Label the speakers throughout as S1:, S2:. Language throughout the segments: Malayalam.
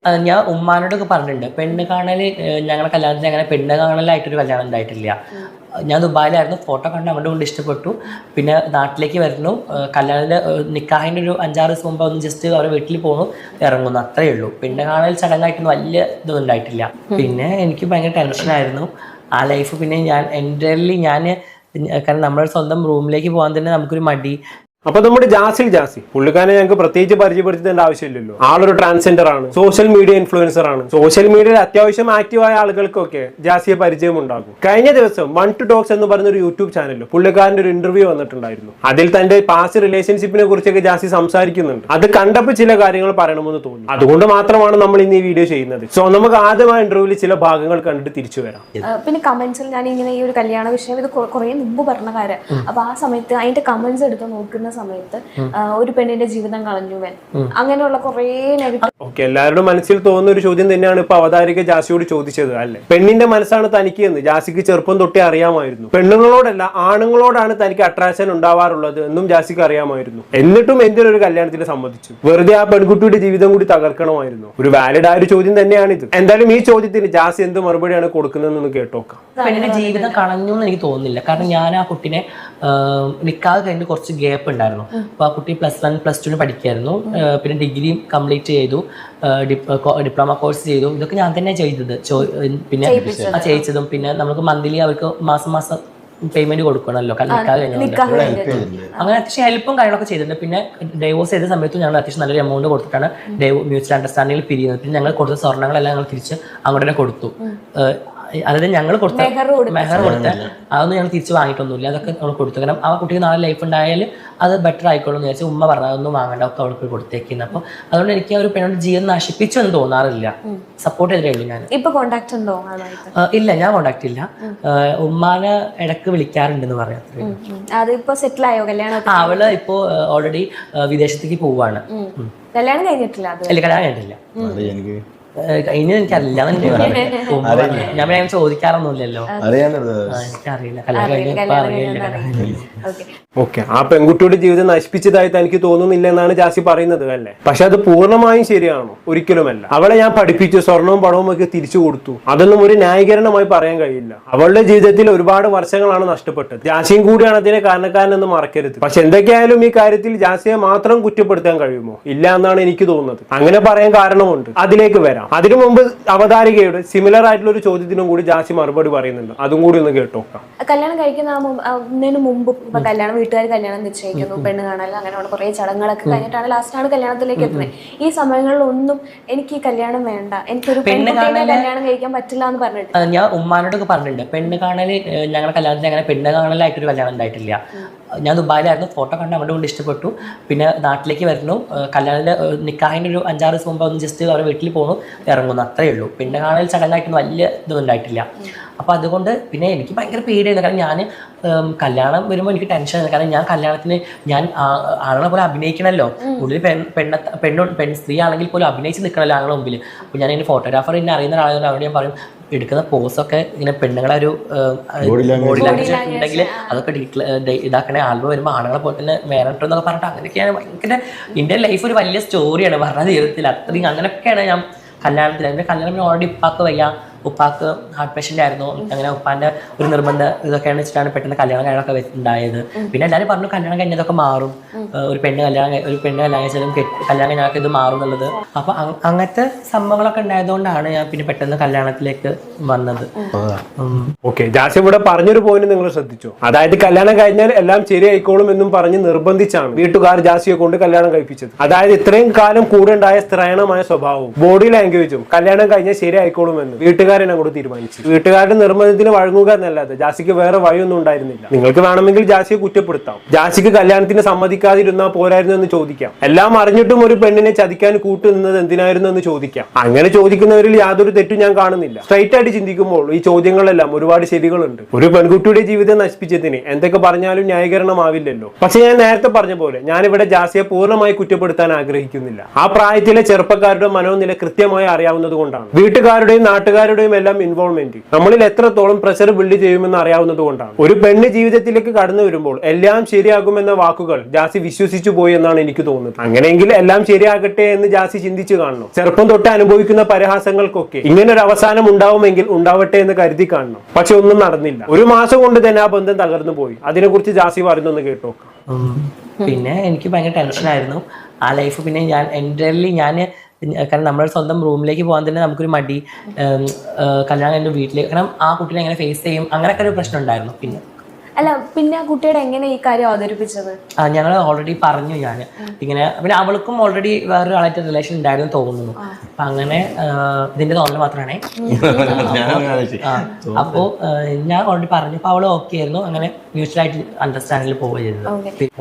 S1: ഞാൻ ഉമ്മാനോടൊക്കെ പറഞ്ഞിട്ടുണ്ട്. പെണ്ണ് കാണല് ഞങ്ങളുടെ കല്യാണത്തിന് അങ്ങനെ പെണ്ണ് കാണലായിട്ടൊരു കല്യാണം ഉണ്ടായിട്ടില്ല. ഞാൻ ദുബായിലായിരുന്നു. ഫോട്ടോ കണ്ട് അങ്ങോട്ട് കൊണ്ട് ഇഷ്ടപ്പെട്ടു. പിന്നെ നാട്ടിലേക്ക് വരുന്നു. കല്യാണത്തിൻ്റെ നിക്കാഹിൻ്റെ ഒരു 5-6 ദിവസം മുമ്പ് ഒന്ന് ജസ്റ്റ് അവരുടെ വീട്ടിൽ പോകുന്നു, ഇറങ്ങുന്നു, അത്രയേ ഉള്ളൂ. പെണ്ണ് കാണൽ ചടങ്ങായിട്ടൊന്നും വലിയ ഇതൊന്നും ഉണ്ടായിട്ടില്ല. പിന്നെ എനിക്ക് ഭയങ്കര ടെൻഷനായിരുന്നു ആ ലൈഫ്. പിന്നെ ഞാൻ കാരണം നമ്മുടെ സ്വന്തം റൂമിലേക്ക് പോകാൻ തന്നെ നമുക്കൊരു മടി.
S2: അപ്പൊ നമ്മുടെ ജാസി പുള്ളിക്കാരനെ ഞങ്ങൾക്ക് പ്രത്യേകിച്ച് പരിചയപ്പെടുത്തേണ്ട ആവശ്യമില്ലല്ലോ. ആളൊരു ട്രാൻസ്ജെൻഡർ ആണ്, സോഷ്യൽ മീഡിയ ഇൻഫ്ലുവൻസർ ആണ്. സോഷ്യൽ മീഡിയയിൽ അത്യാവശ്യം ആക്റ്റീവായ ആളുകൾക്കൊക്കെ ജാസിയെ പരിചയം ഉണ്ടാകും. കഴിഞ്ഞ ദിവസം 1 to Talks എന്ന് പറയുന്ന ഒരു യൂട്യൂബ് ചാനലിൽ പുള്ളിക്കാരന്റെ ഒരു ഇന്റർവ്യൂ വന്നിട്ടുണ്ടായിരുന്നു. അതിൽ തന്റെ പാസ്റ്റ് റിലേഷൻഷിപ്പിനെ കുറിച്ചൊക്കെ ജാസി സംസാരിക്കുന്നുണ്ട്. അത് കണ്ടപ്പോൾ ചില കാര്യങ്ങൾ പറയണമെന്ന് തോന്നി. അതുകൊണ്ട് മാത്രമാണ് നമ്മൾ ഇന്ന് ഈ വീഡിയോ ചെയ്യുന്നത്. സോ നമുക്ക് ആദ്യം ആ ഇന്റർവ്യൂവിൽ ചില ഭാഗങ്ങൾ കണ്ടിട്ട് തിരിച്ചു വരാം.
S3: പിന്നെ കമന്റ്സിൽ ഞാൻ ഇങ്ങനെ ഈ ഒരു കല്യാണ വിഷയം ഇത് കുറെ മുമ്പ് പറഞ്ഞ കാര്യം. അപ്പൊ ആ സമയത്ത് അതിന്റെ കമന്റ്സ് എടുത്ത് നോക്കുന്ന സമയത്ത് ഒരു പെണ്ണിന്റെ ജീവിതം കളഞ്ഞു അങ്ങനെയുള്ള കുറെ
S2: ഓക്കെ, എല്ലാവരുടെ മനസ്സിൽ തോന്നുന്ന ഒരു ചോദ്യം തന്നെയാണ് ഇപ്പൊ അവതാരിക ജാസിയോട് ചോദിച്ചത് അല്ലെ. പെണ്ണിന്റെ മനസ്സാണ് തനിക്ക് എന്ന് ജാസിക്ക് ചെറുപ്പം തൊട്ടേ അറിയാമായിരുന്നു. പെണ്ണുങ്ങളോടല്ല ആണുങ്ങളോടാണ് തനിക്ക് അട്രാക്ഷൻ ഉണ്ടാവാറുള്ളത് എന്നും ജാസിക്ക് അറിയാമായിരുന്നു. എന്നിട്ടും എന്തിനൊരു കല്യാണത്തിന് സമ്മതിച്ചു? വെറുതെ ആ പെൺകുട്ടിയുടെ ജീവിതം കൂടി തകർക്കണമായിരുന്നു? ഒരു വാലിഡ് ആയ ഒരു ചോദ്യം തന്നെയാണിത്. എന്തായാലും ഈ ചോദ്യത്തിന് ജാസി എന്ത് മറുപടിയാണ് കൊടുക്കുന്നതെന്ന് കേട്ടോക്കാം.
S1: പെണ്ണിന്റെ ജീവിതം കളഞ്ഞു എന്ന് എനിക്ക് തോന്നുന്നില്ല. കാരണം ഞാൻ ആ കുട്ടിനെ നിക്കാഹ് കഴിഞ്ഞ് കുറച്ച് ഗ്യാപ്പ് ഉണ്ടായിരുന്നു. അപ്പോൾ ആ കുട്ടി +1 +2 പഠിക്കായിരുന്നു. പിന്നെ ഡിഗ്രി കംപ്ലീറ്റ് ചെയ്തു, ഡിപ്ലോമ കോഴ്സ് ചെയ്തു. ഇതൊക്കെ ഞാൻ തന്നെ ചെയ്തത്. പിന്നെ ചെയ്യിച്ചതും പിന്നെ നമുക്ക് മന്ത്ലി അവർക്ക് മാസം പേയ്മെന്റ് കൊടുക്കണമല്ലോ നിക്കാഹ് കഴിഞ്ഞു. അങ്ങനെ അത്യാവശ്യം ഹെൽപ്പും കാര്യങ്ങളൊക്കെ ചെയ്തിട്ടുണ്ട്. പിന്നെ ഡൈവോഴ്സ് ചെയ്ത സമയത്തും ഞങ്ങൾ അത്യാവശ്യം നല്ലൊരു എമൗണ്ട് കൊടുത്തിട്ടാണ് മ്യൂച്വൽ അണ്ടർസ്റ്റാൻഡിങ്ങിൽ പിരിയുന്നത്. പിന്നെ ഞങ്ങൾ കൊടുത്ത സ്വർണ്ണങ്ങളെല്ലാം ഞങ്ങൾ തിരിച്ച് അങ്ങോട്ട് തന്നെ കൊടുത്തു. അതായത് ഞങ്ങൾ കൊടുത്ത മെഹർ കൊടുത്ത അതൊന്നും ഞങ്ങൾ തിരിച്ച് വാങ്ങിയിട്ടൊന്നുമില്ല. അതൊക്കെ നമ്മൾ കൊടുത്തു. കാരണം ആ കുട്ടിക്ക് നാളെ ലൈഫ് ഉണ്ടായാൽ അത് ബെറ്റർ ആയിക്കോളും എന്ന് വിചാരിച്ചു ഉമ്മ പറഞ്ഞത് അതൊന്നും വാങ്ങണ്ട, ഒക്കെ അവൾക്ക് കൊടുത്തേക്കുന്നത്. അപ്പോൾ അതുകൊണ്ട് എനിക്ക് ഒരു പെണ്ണോട് ജീവിതം നശിപ്പിച്ചു എന്ന് തോന്നാറില്ല. സപ്പോർട്ട് ചെയ്തേ ഉള്ളൂ. ഞാൻ ഇല്ല, ഞാൻ കോണ്ടാക്ട് ഇല്ല. ഉമ്മാനെ ഇടക്ക് വിളിക്കാറുണ്ടെന്ന് പറയാം. അവള് ഇപ്പോ ഓൾറെഡി വിദേശത്തേക്ക് പോവാണ്.
S3: കല്യാണം കഴിഞ്ഞിട്ടില്ല.
S1: കല്യാണം കഴിഞ്ഞിട്ടില്ല. ഇനി എനിക്കറിയില്ല. ഞാൻ ചോദിക്കാറൊന്നുമില്ലല്ലോ. എനിക്കറിയില്ല.
S2: ഓക്കെ, ആ പെൺകുട്ടിയുടെ ജീവിതം നശിപ്പിച്ചതായി തനിക്ക് തോന്നുന്നില്ല എന്നാണ് ജാസി പറയുന്നത് അല്ലേ. പക്ഷെ അത് പൂർണ്ണമായും ശരിയാണോ? ഒരിക്കലുമല്ല. അവളെ ഞാൻ പഠിപ്പിച്ചു, സ്വർണവും പണവും ഒക്കെ തിരിച്ചു കൊടുത്തു. അതൊന്നും ഒരു ന്യായീകരണമായി പറയാൻ കഴിയില്ല. അവളുടെ ജീവിതത്തിൽ ഒരുപാട് വർഷങ്ങളാണ് നഷ്ടപ്പെട്ടത്. ജാസിയും കൂടിയാണ് അതിനെ കാരണക്കാരനെന്ന് മറക്കരുത്. പക്ഷെ എന്തൊക്കെയായാലും ഈ കാര്യത്തിൽ ജാസിയെ മാത്രം കുറ്റപ്പെടുത്താൻ കഴിയുമോ? ഇല്ല എന്നാണ് എനിക്ക് തോന്നുന്നത്. അങ്ങനെ പറയാൻ കാരണമുണ്ട്, അതിലേക്ക് വരാം. അതിനു മുമ്പ് അവതാരികയുടെ സിമിലർ ആയിട്ടുള്ള ഒരു ചോദ്യത്തിനും കൂടി ജാസി മറുപടി പറയുന്നുണ്ട്. അതും കൂടി ഒന്ന് കേട്ടോക്കാം.
S3: കല്യാണം കഴിക്കുന്നതിന് മുമ്പ് വീട്ടുകാർ കല്യാണം നിശ്ചയിക്കുന്നു, പെണ്ണ് കാണാൻ, അങ്ങനെയുള്ള കുറെ ചടങ്ങുകളൊക്കെ കഴിഞ്ഞിട്ടാണ് ലാസ്റ്റാണ് കല്യാണത്തിലേക്ക് എത്തുന്നത്. ഈ സമയങ്ങളിലൊന്നും എനിക്ക് ഈ കല്യാണം വേണ്ട, എനിക്കൊരു പെൺകുട്ടിയുടെ കല്യാണം കഴിക്കാൻ പറ്റില്ല എന്ന് പറഞ്ഞിട്ട്
S1: ഞാൻ ഉമ്മാനോടൊക്കെ പറഞ്ഞിട്ടുണ്ട്. പെണ്ണ് കാണല് ഞങ്ങളുടെ കല്യാണത്തിന് അങ്ങനെ പെണ്ണ് കാണലായിട്ടൊരു കല്യാണം ഉണ്ടായിട്ടില്ല. ഞാൻ ദുബായിലായിരുന്നു. ഫോട്ടോ കണ്ട് അങ്ങോട്ട് കൊണ്ട് ഇഷ്ടപ്പെട്ടു. പിന്നെ നാട്ടിലേക്ക് വരുന്നു. കല്യാണത്തിൻ്റെ നിക്കാഹിൻ്റെ ഒരു 5-6 ദിവസം മുമ്പ് ഒന്ന് ജസ്റ്റ് അവരുടെ വീട്ടിൽ പോകുന്നു, ഇറങ്ങുന്നു, അത്രയേ ഉള്ളൂ. പെണ്ണ് കാണൽ ചടങ്ങായിട്ടൊന്നും വലിയ ഇതൊന്നും ഉണ്ടായിട്ടില്ല. അപ്പോൾ അതുകൊണ്ട് പിന്നെ എനിക്ക് ഭയങ്കര പേടിയായിരുന്നു. കാരണം ഞാൻ കല്യാണം വരുമ്പോൾ എനിക്ക് ടെൻഷനാണ്. കാരണം ഞാൻ കല്യാണത്തിന് ആളുകളെ പോലെ അഭിനയിക്കണമല്ലോ. ഉള്ളിൽ സ്ത്രീ ആണെങ്കിൽ പോലും അഭിനയിച്ച് നിൽക്കണമല്ലോ ആളുടെ മുമ്പിൽ. അപ്പോൾ ഞാൻ എൻ്റെ ഫോട്ടോഗ്രാഫർ എന്നെ അറിയുന്ന ഒരാളായതുകൊണ്ട് അവിടെ ഞാൻ പറയും, എടുക്കുന്ന പോസൊക്കെ ഇങ്ങനെ പെണ്ണുങ്ങളെ ഒരു ബോഡി ലാംഗ്വേജ് ഉണ്ടെങ്കിൽ അതൊക്കെ ഇതാക്കണേ. ആൽബം വരുമ്പോൾ ആളുകളെ പോലെ തന്നെ വേറിട്ടെന്നൊക്കെ പറഞ്ഞിട്ട് അങ്ങനെയൊക്കെയാണ്. ഭയങ്കര എൻ്റെ ലൈഫ് ഒരു വലിയ സ്റ്റോറിയാണ് പറഞ്ഞ ജീവിതത്തിൽ. അത്രയും അങ്ങനെയൊക്കെയാണ് ഞാൻ കല്യാണത്തിൽ. എൻ്റെ കല്യാണം ഓൾറെഡി ഉപ്പാക്ക് വയ്യ, ഉപ്പാക്ക് ഹാർട്ട് പേഷ്യൻ്റ് ആയിരുന്നു. അങ്ങനെ ഉപ്പാൻ്റെ ഒരു നിർബന്ധം ഇതൊക്കെയാണ് വെച്ചിട്ടാണ് പെട്ടെന്ന് കല്യാണം കാര്യങ്ങളൊക്കെ ഉണ്ടായത്. പിന്നെ എല്ലാവരും പറഞ്ഞു കല്യാണം കഴിഞ്ഞതൊക്കെ മാറും, ഒരു പെണ്ണ് കല്യാണം കഴിച്ചാലും കല്യാണം കഴിഞ്ഞാൽ ഇത് മാറും എന്നുള്ളത്. അപ്പോൾ അങ്ങനത്തെ സംഭവങ്ങളൊക്കെ ഉണ്ടായതുകൊണ്ടാണ് ഞാൻ പിന്നെ പെട്ടെന്ന് കല്യാണത്തിലേക്ക് വന്നത്.
S2: ഓക്കെ, ജാസി ഇവിടെ പറഞ്ഞൊരു പോയിന്റ് നിങ്ങൾ ശ്രദ്ധിച്ചോ? അതായത് കല്യാണം കഴിഞ്ഞാൽ എല്ലാം ശരിയായിക്കോളും എന്നും പറഞ്ഞ് നിർബന്ധിച്ചാണ് വീട്ടുകാർ ജാസിയെ കൊണ്ട് കല്യാണം കഴിപ്പിച്ചത്. അതായത് ഇത്രയും കാലം കൂടെ ഉണ്ടായ സ്ത്രൈണമായ സ്വഭാവവും ബോഡി ലാംഗ്വേജും കല്യാണം കഴിഞ്ഞാൽ ശരിയായിക്കോളും എന്ന് വീട്ടുകാരൻ അങ്ങോട്ട് തീരുമാനിച്ചു. വീട്ടുകാരുടെ നിർബന്ധത്തിന് വഴങ്ങുക എന്നല്ലാതെ ജാസിക്ക് വേറെ വഴിയൊന്നും ഉണ്ടായിരുന്നില്ല. നിങ്ങൾക്ക് വേണമെങ്കിൽ ജാസിയെ കുറ്റപ്പെടുത്താം. ജാസിക്ക് കല്യാണത്തിന് സമ്മതിക്കാതിരുന്നാൽ പോരായിരുന്നു എന്ന് ചോദിക്കാം. എല്ലാം അറിഞ്ഞിട്ടും ഒരു പെണ്ണിനെ ചതിക്കാൻ കൂട്ടുനിന്നത് എന്തിനായിരുന്നു എന്ന് ചോദിക്കാം. അങ്ങനെ ചോദിക്കുന്നവരിൽ യാതൊരു തെറ്റും ഞാൻ കാണുന്നില്ല. സ്ട്രൈറ്റ് ആയിട്ട് ചിന്തിക്കുമ്പോൾ ഈ ചോദ്യങ്ങളെല്ലാം ഒരുപാട് ശരികളുണ്ട്. ഒരു പെൺകുട്ടിയുടെ ജീവിതം നശിപ്പിച്ചതിന് എന്തൊക്കെ പറഞ്ഞാലും ന്യായീകരണമാവില്ലല്ലോ. പക്ഷെ ഞാൻ നേരത്തെ പറഞ്ഞ പോലെ ഞാനിവിടെ ജാസിയെ പൂർണ്ണമായി കുറ്റപ്പെടുത്താൻ ആഗ്രഹിക്കുന്നില്ല. ആ പ്രായത്തിലെ ചെറുപ്പക്കാരുടെ മനോനില കൃത്യമായി അറിയാവുന്നത് കൊണ്ടാണ്. വീട്ടുകാരുടെയും നാട്ടുകാരുടെയും രണ്ടുപേരുടെയും എല്ലാം ഇൻവോൾവ്മെന്റ് നമ്മളിൽ എത്രത്തോളം പ്രഷർ ബിൽഡ് ചെയ്യുമെന്ന് അറിയാവുന്നത് കൊണ്ടാണ്. ഒരു പെണ്ണ് ജീവിതത്തിലേക്ക് കടന്നു വരുമ്പോൾ എല്ലാം ശരിയാകുമെന്ന വാക്കുകൾ ജാസി വിശ്വസിച്ചു പോയി എന്നാണ് എനിക്ക് തോന്നുന്നത്. അങ്ങനെയെങ്കിൽ എല്ലാം ശരിയാകട്ടെ എന്ന് ജാസി ചിന്തിച്ചു കാണണം. ചെറുപ്പം തൊട്ട് അനുഭവിക്കുന്ന പരിഹാസങ്ങൾക്കൊക്കെ ഇങ്ങനൊരു അവസാനം ഉണ്ടാവുമെങ്കിൽ ഉണ്ടാവട്ടെ എന്ന് കരുതി കാണണം. പക്ഷെ ഒന്നും നടന്നില്ല. ഒരു മാസം കൊണ്ട് തന്നെ ആ ബന്ധം തകർന്നു പോയി. അതിനെക്കുറിച്ച് ജാസി പറയുന്നൊന്ന് കേട്ടോക്കാം.
S1: പിന്നെ എനിക്ക് ഭയങ്കര ടെൻഷനായിരുന്നു ആ ലൈഫ്. പിന്നെ ഞാൻ കാരണം നമ്മുടെ സ്വന്തം റൂമിലേക്ക് പോകാൻ തന്നെ നമുക്കൊരു മടി, കല്യാണം എൻ്റെ വീട്ടിലേക്ക്, കാരണം ആ കുട്ടീനെ എങ്ങനെ ഫേസ് ചെയ്യും, അങ്ങനെയൊക്കെ ഒരു പ്രശ്നം ഉണ്ടായിരുന്നു.
S3: പിന്നെ ആ കുട്ടിയുടെ എങ്ങനെ ഈ കാര്യം അവതരിപ്പിച്ചത്?
S1: ഞങ്ങൾ ഓൾറെഡി പറഞ്ഞു. ഞാൻ ഇങ്ങനെ, പിന്നെ അവൾക്കും ഓൾറെഡി വേറൊരാളായിട്ട് റിലേഷൻ ഉണ്ടായിരുന്നു തോന്നുന്നു. അപ്പൊ അങ്ങനെ ഇതിന്റെ തോന്നൽ മാത്രമാണേ. അപ്പോ ഞാൻ ഓൾറെഡി പറഞ്ഞു. അപ്പൊ അവള് ഓക്കെ ആയിരുന്നു. അങ്ങനെ മ്യൂച്വലായിട്ട് അണ്ടർസ്റ്റാൻഡിൽ പോവുകയത്.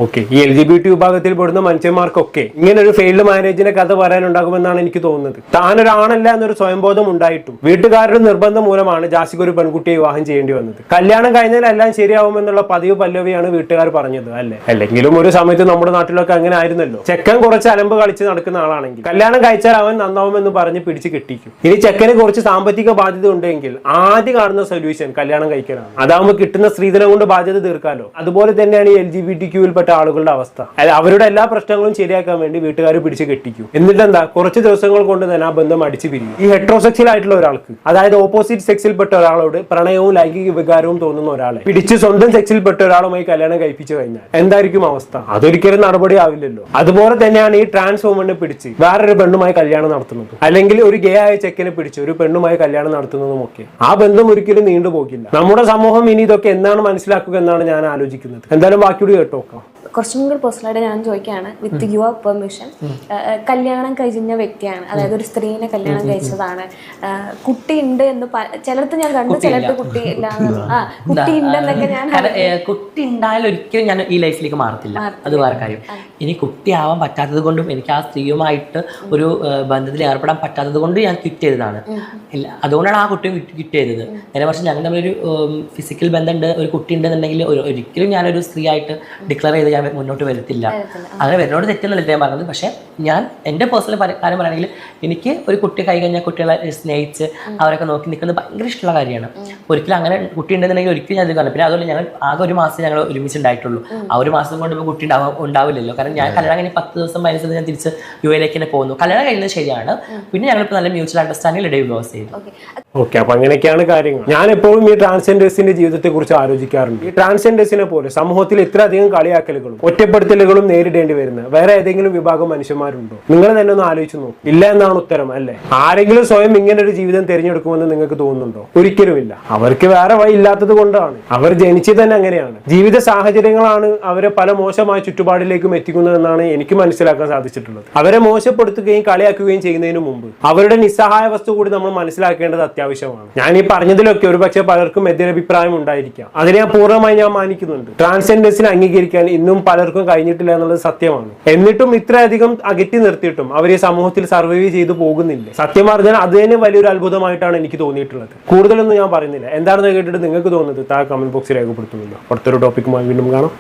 S2: ഓക്കെ, ഈ LGBT വിഭാഗത്തിൽ പെടുന്ന മനുഷ്യന്മാർക്കൊക്കെ ഇങ്ങനെ ഒരു ഫെയിൽഡ് മാരേജിന്റെ കഥ പറയാനുണ്ടാകുമെന്നാണ് എനിക്ക് തോന്നുന്നത്. താനൊരാണല്ല എന്നൊരു സ്വയംബോധം ഉണ്ടായിട്ടും വീട്ടുകാരുടെ നിർബന്ധം മൂലമാണ് ജാസിക്ക് ഒരു പെൺകുട്ടിയെ വിവാഹം ചെയ്യേണ്ടി വന്നത്. കല്യാണം കഴിഞ്ഞാൽ എല്ലാം ശരിയാവുമെന്നുള്ള പതിവ് പല്ലവിയാണ് വീട്ടുകാർ പറഞ്ഞത്, അല്ലേ? അല്ലെങ്കിലും ഒരു സമയത്ത് നമ്മുടെ നാട്ടിലൊക്കെ അങ്ങനെ ആയിരുന്നല്ലോ. ചെക്കൻ കുറച്ച് അലമ്പ് കളിച്ച് നടക്കുന്ന ആളാണെങ്കിൽ കല്യാണം കഴിച്ചാൽ അവൻ നന്നാവുമെന്ന് പറഞ്ഞ് പിടിച്ച് കെട്ടിക്കും. ഇനി ചെക്കന് കുറച്ച് സാമ്പത്തിക ബാധ്യത ഉണ്ടെങ്കിൽ ആദ്യം കാണുന്ന സൊല്യൂഷൻ കല്യാണം കഴിക്കലാണ്. അതാവുമ്പോൾ കിട്ടുന്ന സ്ത്രീധനം കൊണ്ട് ബാധ്യത തീർക്കാലോ. അതുപോലെ തന്നെയാണ് ഈ LGBTQ യിൽപ്പെട്ട ആളുകളുടെ അവസ്ഥ. അവരുടെ എല്ലാ പ്രശ്നങ്ങളും ശരിയാക്കാൻ വേണ്ടി വീട്ടുകാർ പിടിച്ച് കെട്ടിക്കും. എന്നിട്ട് എന്താ, കുറച്ച് ദിവസങ്ങൾ കൊണ്ട് തന്നെ ആ ബന്ധം അടിച്ചു പിരിയും. ഈ ഹെട്രോസെക്സിൽ ആയിട്ടുള്ള ഒരാൾക്ക്, അതായത് ഓപ്പോസിറ്റ് സെക്സിൽപ്പെട്ട ഒരാളോട് പ്രണയവും ലൈംഗിക വികാരവും തോന്നുന്ന ഒരാളെ പിടിച്ച് സ്വന്തം സെക്സിൽപ്പെട്ട ഒരാളുമായി കല്യാണം കഴിപ്പിച്ചു കഴിഞ്ഞാൽ എന്തായിരിക്കും അവസ്ഥ? അതൊരിക്കലും നടപടി ആവില്ലല്ലോ. അതുപോലെ തന്നെയാണ് ഈ ട്രാൻസ് വുമനെ പിടിച്ച് വേറൊരു പെണ്ണുമായി കല്യാണം നടത്തുന്നതും, അല്ലെങ്കിൽ ഒരു ഗേ ആയ ചെക്കനെ പിടിച്ച് ഒരു പെണ്ണുമായി കല്യാണം നടത്തുന്നതും ഒക്കെ. ആ ബന്ധം ഒരിക്കലും നീണ്ടുപോകില്ല. നമ്മുടെ സമൂഹം ഇനി ഇതൊക്കെ എന്താണ് മനസ്സിലാക്കുക എന്നാണ് ഞാൻ ആലോചിക്കുന്നത്. എന്തായാലും ബാക്കിയോട് കേട്ടോക്കാം.
S3: കുറച്ചും കൂടി പേഴ്സണലായിട്ട് ഞാൻ ചോദിക്കുകയാണ്, വിത്ത് യുവർ പെർമിഷൻ. കല്യാണം കഴിഞ്ഞ വ്യക്തിയാണ്, അതായത് ഒരു സ്ത്രീനെ കല്യാണം കഴിച്ചതാണ്. കുട്ടി ഉണ്ട് എന്ന് ചിലടത്ത് ഞാൻ കണ്ടു, ചിലടത്ത് കുട്ടി ഇല്ല. കുട്ടി ഉണ്ടെന്നൊക്കെ ഞാൻ,
S1: കുട്ടി ഉണ്ടായാലും ഒരിക്കലും ഞാൻ ഈ ലൈഫിലേക്ക് മാറത്തില്ല. അത് വേറെ കാര്യം. ഇനി കുട്ടിയാവാൻ പറ്റാത്തത് കൊണ്ടും എനിക്ക് ആ സ്ത്രീയുമായിട്ട് ഒരു ബന്ധത്തിൽ ഏർപ്പെടാൻ പറ്റാത്തത് കൊണ്ട് ഞാൻ ക്വിറ്റ് ചെയ്തതാണ്. ഇല്ല, അതുകൊണ്ടാണ് ആ കുട്ടിയും ക്വിറ്റ് ചെയ്തത്. നേരെ പക്ഷേ ഞങ്ങൾ തമ്മിലൊരു ഫിസിക്കൽ ബന്ധമുണ്ട്, ഒരു കുട്ടി ഉണ്ടെന്നുണ്ടെങ്കിൽ ഒരിക്കലും ഞാനൊരു സ്ത്രീ ആയിട്ട് ഡിക്ലെയർ ചെയ്ത് ഞാൻ മുന്നോട്ട് വരത്തില്ല. അങ്ങനെ വരുന്നോട് തെറ്റെന്നല്ല ഞാൻ പറഞ്ഞത്. പക്ഷെ ഞാൻ എൻ്റെ പേഴ്സണൽ കാര്യം പറയുകയാണെങ്കിൽ എനിക്ക് ഒരു കുട്ടി കൈ കഴിഞ്ഞാൽ കുട്ടികളെ സ്നേഹിച്ച് അവരൊക്കെ നോക്കി നിൽക്കുന്നത് ഭയങ്കര ഇഷ്ടമുള്ള കാര്യമാണ്. ഒരിക്കലും അങ്ങനെ കുട്ടി ഉണ്ടെന്നുണ്ടെങ്കിൽ ഒരിക്കലും ഞാൻ ഇത് കാണും. പിന്നെ അതുപോലെ ഞങ്ങൾ ആകെ ഒരു മാസം ഞങ്ങൾ ഒരുമിച്ചുണ്ടായിട്ടുള്ളൂ. ആ ഒരു മാസം കൊണ്ട് ഇപ്പോൾ കുട്ടി ഉണ്ടാവില്ലല്ലോ. കാരണം ഞാൻ കല്യാണം കഴിഞ്ഞ് 10 ദിവസം 15 ദിവസം ഞാൻ തിരിച്ച് UAE തന്നെ പോകുന്നു. കല്യാണം കഴിയുന്നത് ശരിയാണ്. പിന്നെ ഞങ്ങളിപ്പോൾ നല്ല മ്യൂച്വൽ അണ്ടർസ്റ്റാൻഡിംഗ് ഡിവോഴ്സ് ചെയ്തു.
S2: ഓക്കെ, അപ്പൊ അങ്ങനെയൊക്കെയാണ് കാര്യങ്ങൾ. ഞാൻ എപ്പോഴും ഈ ട്രാൻസ്ജെൻഡേഴ്സിന്റെ ജീവിതത്തെ കുറിച്ച് ആലോചിക്കാറുണ്ട്. ഈ ട്രാൻസ്ജെൻഡേഴ്സിനെ പോലെ സമൂഹത്തിൽ ഇത്രയധികം കളിയാക്കലുകളും ഒറ്റപ്പെടുത്തലുകളും നേരിടേണ്ടി വരുന്ന വേറെ ഏതെങ്കിലും വിഭാഗം മനുഷ്യന്മാരുണ്ടോ? നിങ്ങൾ തന്നെ ഒന്ന് ആലോചിച്ച് നോക്കും. ഇല്ല എന്നാണ് ഉത്തരം, അല്ലേ? ആരെങ്കിലും സ്വയം ഇങ്ങനെ ഒരു ജീവിതം തിരഞ്ഞെടുക്കുമെന്ന് നിങ്ങൾക്ക് തോന്നുന്നുണ്ടോ? ഒരിക്കലുമില്ല. അവർക്ക് വേറെ വഴി ഇല്ലാത്തത് കൊണ്ടാണ്. അവർ ജനിച്ചത് തന്നെ അങ്ങനെയാണ്. ജീവിത സാഹചര്യങ്ങളാണ് അവരെ പല മോശമായ ചുറ്റുപാടിലേക്കും എത്തിക്കുന്നതെന്നാണ് എനിക്ക് മനസ്സിലാക്കാൻ സാധിച്ചിട്ടുള്ളത്. അവരെ മോശപ്പെടുത്തുകയും കളിയാക്കുകയും ചെയ്യുന്നതിന് മുമ്പ് അവരുടെ നിസ്സഹായാവസ്ഥ കൂടി നമ്മൾ മനസ്സിലാക്കേണ്ടത് അത്യാവശ്യമാണ്. ഞാൻ ഈ പറഞ്ഞതിലൊക്കെ ഒരുപക്ഷെ പലർക്കും എതിരഭിപ്രായം ഉണ്ടായിരിക്കാം. അതിനെ പൂർണ്ണമായി ഞാൻ മാനിക്കുന്നുണ്ട്. ട്രാൻസ്ജെൻഡേഴ്സിനെ അംഗീകരിക്കാൻ ഇന്നും പലർക്കും കഴിഞ്ഞിട്ടില്ല എന്നുള്ളത് സത്യമാണ്. എന്നിട്ടും ഇത്രയധികം അകറ്റി നിർത്തിയിട്ടും അവർ ഈ സമൂഹത്തിൽ സർവൈവ് ചെയ്തു പോകുന്നില്ല. സത്യം പറഞ്ഞാൽ അത് തന്നെ വലിയൊരു അത്ഭുതമായിട്ടാണ് എനിക്ക് തോന്നിയിട്ടുള്ളത്. കൂടുതലൊന്നും ഞാൻ പറയുന്നില്ല. എന്താണെന്ന് കേട്ടിട്ട് നിങ്ങൾക്ക് തോന്നുന്നത് താഴെ കമന്റ് ബോക്സിൽ രേഖപ്പെടുത്തുന്നില്ല. അടുത്തൊരു ടോപ്പിക്കുമായി വീണ്ടും കാണാം.